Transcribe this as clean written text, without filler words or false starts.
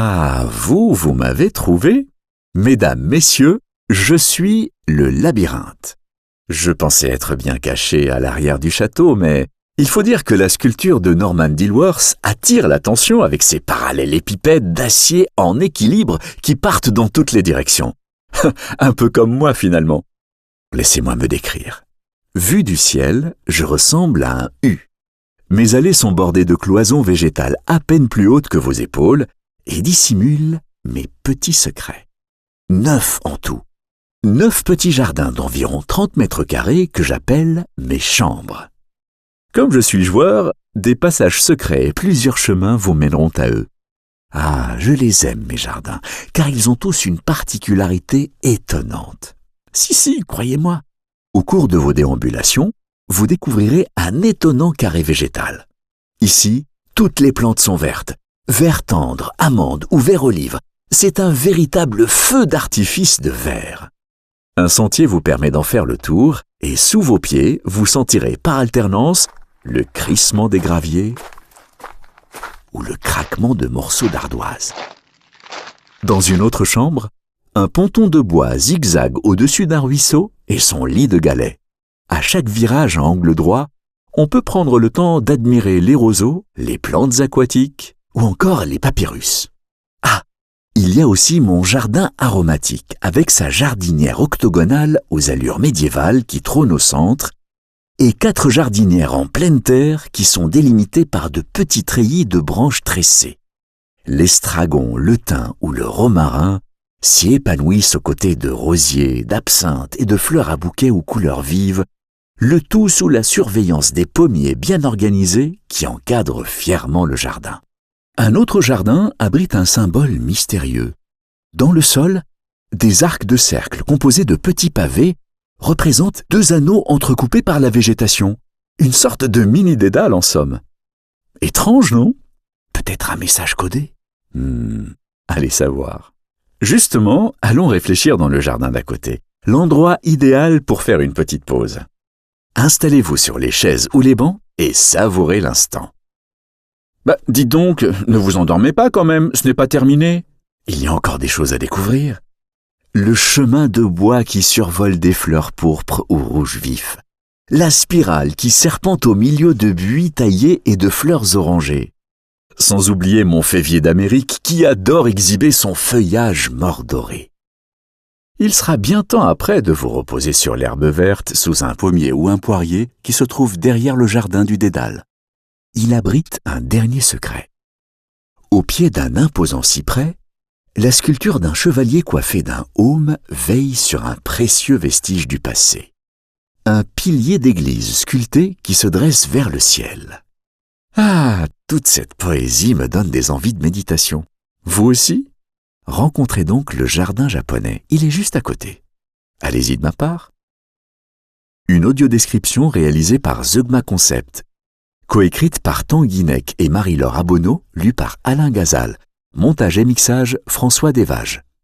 Ah, vous m'avez trouvé? Mesdames, messieurs, je suis le labyrinthe. Je pensais être bien caché à l'arrière du château, mais il faut dire que la sculpture de Norman Dilworth attire l'attention avec ses parallélépipèdes d'acier en équilibre qui partent dans toutes les directions. Un peu comme moi finalement. Laissez-moi me décrire. Vu du ciel, je ressemble à un U. Mes allées sont bordées de cloisons végétales à peine plus hautes que vos épaules et dissimulent mes petits secrets. 9 en tout. 9 petits jardins d'environ 30 mètres carrés que j'appelle mes chambres. Comme je suis joueur, des passages secrets et plusieurs chemins vous mèneront à eux. Ah, je les aime, mes jardins, car ils ont tous une particularité étonnante. Si, croyez-moi. Au cours de vos déambulations, vous découvrirez un étonnant carré végétal. Ici, toutes les plantes sont vertes. Vert tendre, amande ou vert olive. C'est un véritable feu d'artifice de vert. Un sentier vous permet d'en faire le tour et sous vos pieds, vous sentirez par alternance le crissement des graviers ou le craquement de morceaux d'ardoise. Dans une autre chambre, un ponton de bois zigzague au-dessus d'un ruisseau et son lit de galets. À chaque virage à angle droit, on peut prendre le temps d'admirer les roseaux, les plantes aquatiques ou encore les papyrus. Ah, il y a aussi mon jardin aromatique avec sa jardinière octogonale aux allures médiévales qui trône au centre et 4 jardinières en pleine terre qui sont délimitées par de petits treillis de branches tressées. L'estragon, le thym ou le romarin s'y épanouissent aux côtés de rosiers, d'absinthes et de fleurs à bouquets aux couleurs vives, le tout sous la surveillance des pommiers bien organisés qui encadrent fièrement le jardin. Un autre jardin abrite un symbole mystérieux. Dans le sol, des arcs de cercle composés de petits pavés représentent 2 anneaux entrecoupés par la végétation. Une sorte de mini-dédale en somme. Étrange, non? Peut-être un message codé? Allez savoir. Justement, allons réfléchir dans le jardin d'à côté. L'endroit idéal pour faire une petite pause. Installez-vous sur les chaises ou les bancs et savourez l'instant. Dites donc, ne vous endormez pas quand même, ce n'est pas terminé. Il y a encore des choses à découvrir. Le chemin de bois qui survole des fleurs pourpres ou rouges vifs. La spirale qui serpente au milieu de buis taillés et de fleurs orangées. Sans oublier mon févier d'Amérique qui adore exhiber son feuillage mordoré. Il sera bien temps après de vous reposer sur l'herbe verte sous un pommier ou un poirier qui se trouve derrière le jardin du Dédale. Il abrite un dernier secret. Au pied d'un imposant cyprès, la sculpture d'un chevalier coiffé d'un aume veille sur un précieux vestige du passé. Un pilier d'église sculpté qui se dresse vers le ciel. Ah, toute cette poésie me donne des envies de méditation. Vous aussi? Rencontrez donc le jardin japonais, il est juste à côté. Allez-y de ma part. Une audiodescription réalisée par Zeugma Concept, coécrite par Tanguy Neck et Marie-Laure Abonneau, lue par Alain Gazal, montage et mixage François Desvages.